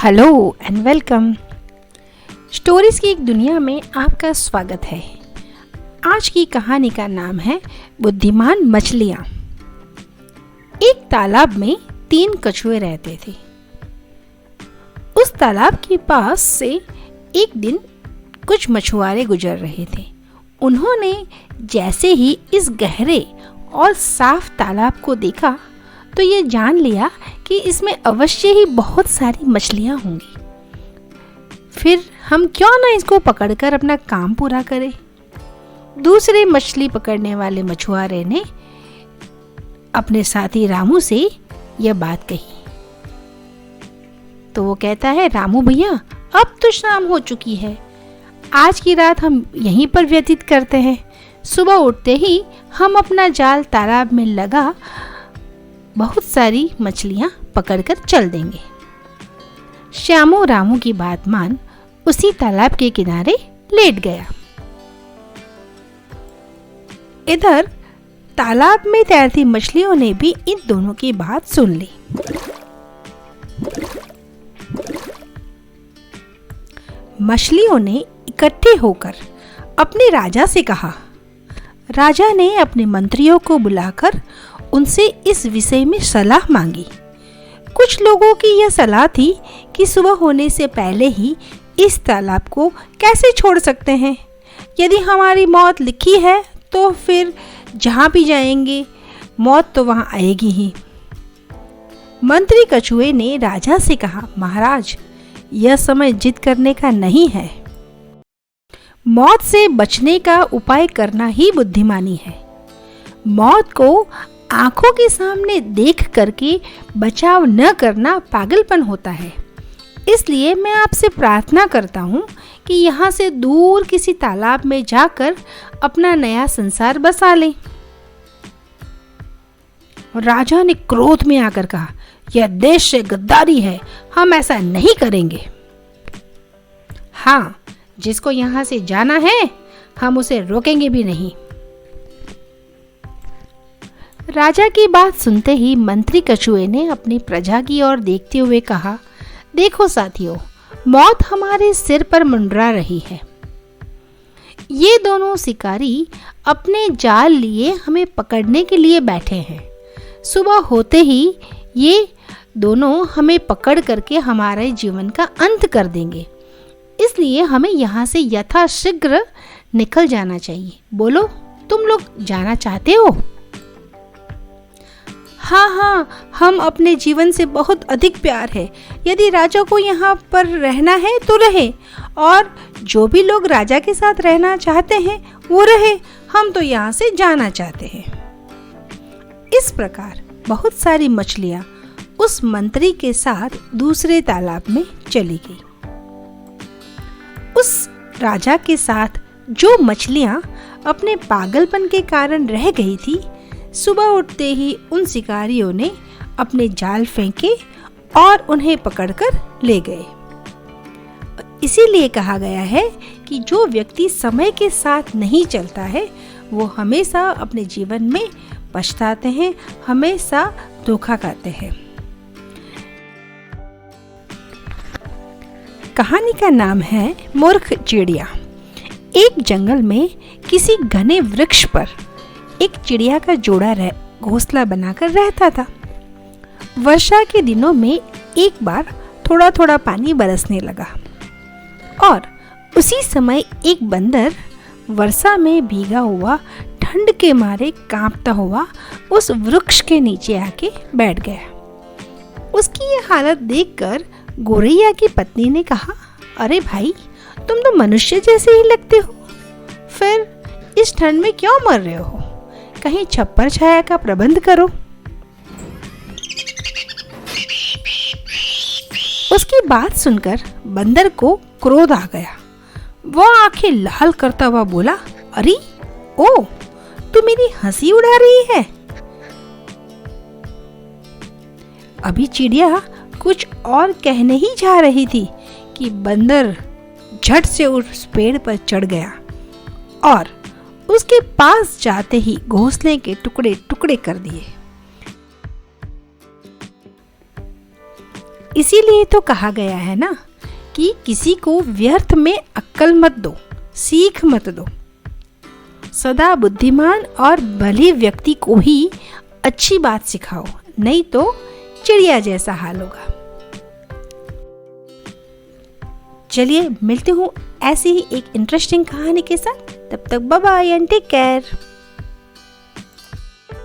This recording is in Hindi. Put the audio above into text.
Hello and welcome. स्टोरीज की एक दुनिया में आपका स्वागत है। आज की कहानी का नाम है बुद्धिमान मछलियाँ। एक तालाब में 3 कछुए रहते थे। उस तालाब के पास से एक दिन कुछ मछुआरे गुजर रहे थे। उन्होंने जैसे ही इस गहरे और साफ तालाब को देखा तो ये जान लिया कि इसमें अवश्य ही बहुत सारी मछलियाँ होंगी। फिर हम क्यों ना इसको पकड़कर अपना काम पूरा करें। दूसरे मछली पकड़ने वाले मछुआरे ने अपने साथी रामू से यह बात कही। तो वो कहता है, रामू भैया, अब तो शाम हो चुकी है, आज की रात हम यहीं पर व्यतीत करते हैं। सुबह उठते ही हम अपना जाल तालाब में लगा बहुत सारी मछलियां पकड़कर चल देंगे। श्यामू रामू की बात मान उसी तालाब के किनारे लेट गया। इधर तालाब में तैरती मछलियों ने भी इन दोनों की बात सुन ली। मछलियों ने इकट्ठे होकर अपने राजा से कहा। राजा ने अपने मंत्रियों को बुलाकर उनसे इस विषय में सलाह मांगी। कुछ लोगों की यह सलाह थी कि सुबह होने से पहले ही इस तालाब को कैसे छोड़ सकते हैं। यदि हमारी मौत लिखी है तो फिर जहाँ भी जाएंगे मौत तो वहाँ आएगी ही। मंत्री कछुए ने राजा से कहा, महाराज, यह समय जिद करने का नहीं है। मौत से बचने का उपाय करना ही बुद्धिमानी है। मौत को आंखों के सामने देख करके बचाव न करना पागलपन होता है। इसलिए मैं आपसे प्रार्थना करता हूँ कि यहाँ से दूर किसी तालाब में जाकर अपना नया संसार बसा लें। राजा ने क्रोध में आकर कहा, यह देश से गद्दारी है, हम ऐसा नहीं करेंगे। हाँ, जिसको यहाँ से जाना है हम उसे रोकेंगे भी नहीं। राजा की बात सुनते ही मंत्री कछुए ने अपनी प्रजा की ओर देखते हुए कहा, देखो साथियों, मौत हमारे सिर पर मंडरा रही है। ये दोनों शिकारी अपने जाल लिए हमें पकड़ने के लिए बैठे हैं। सुबह होते ही ये दोनों हमें पकड़ करके हमारे जीवन का अंत कर देंगे। इसलिए हमें यहाँ से यथाशीघ्र निकल जाना चाहिए। बोलो, तुम लोग जाना चाहते हो? हाँ, हम अपने जीवन से बहुत अधिक प्यार है। यदि राजा को यहाँ पर रहना है तो रहे, और जो भी लोग राजा के साथ रहना चाहते हैं वो रहे। हम तो यहाँ से जाना चाहते हैं। इस प्रकार बहुत सारी मछलियाँ उस मंत्री के साथ दूसरे तालाब में चली गई। उस राजा के साथ जो मछलियाँ अपने पागलपन के कारण रह गई थी, सुबह उठते ही उन शिकारियों ने अपने जाल फेंके और उन्हें पकड़कर ले गए। इसीलिए कहा गया है कि जो व्यक्ति समय के साथ नहीं चलता है वो हमेशा अपने जीवन में पछताते हैं, हमेशा धोखा खाते हैं। कहानी का नाम है मूर्ख चिड़िया। एक जंगल में किसी घने वृक्ष पर एक चिड़िया का जोड़ा घोंसला बनाकर रहता था। वर्षा के दिनों में एक बार थोड़ा थोड़ा पानी बरसने लगा और उसी समय एक बंदर वर्षा में भीगा हुआ ठंड के मारे कांपता हुआ उस वृक्ष के नीचे आके बैठ गया। उसकी ये हालत देखकर गोरैया की पत्नी ने कहा, अरे भाई, तुम तो मनुष्य जैसे ही लगते हो, फिर इस ठंड में क्यों मर रहे हो? कहीं छप्पर छाया का प्रबंध करो। उसकी बात सुनकर बंदर को क्रोध आ गया। वह आंखें लाल करता हुआ बोला, अरे ओ, तू मेरी हंसी उड़ा रही है? अभी चिड़िया कुछ और कहने ही जा रही थी कि बंदर झट से उस पेड़ पर चढ़ गया और उसके पास जाते ही घोंसले के टुकड़े टुकड़े कर दिए। इसीलिए तो कहा गया है ना कि किसी को व्यर्थ में अक्ल मत दो, सीख मत दो। सदा बुद्धिमान और भले व्यक्ति को ही अच्छी बात सिखाओ, नहीं तो चिड़िया जैसा हाल होगा। चलिए मिलती हूँ ऐसी ही एक इंटरेस्टिंग कहानी के साथ। तब तक bye bye and take care.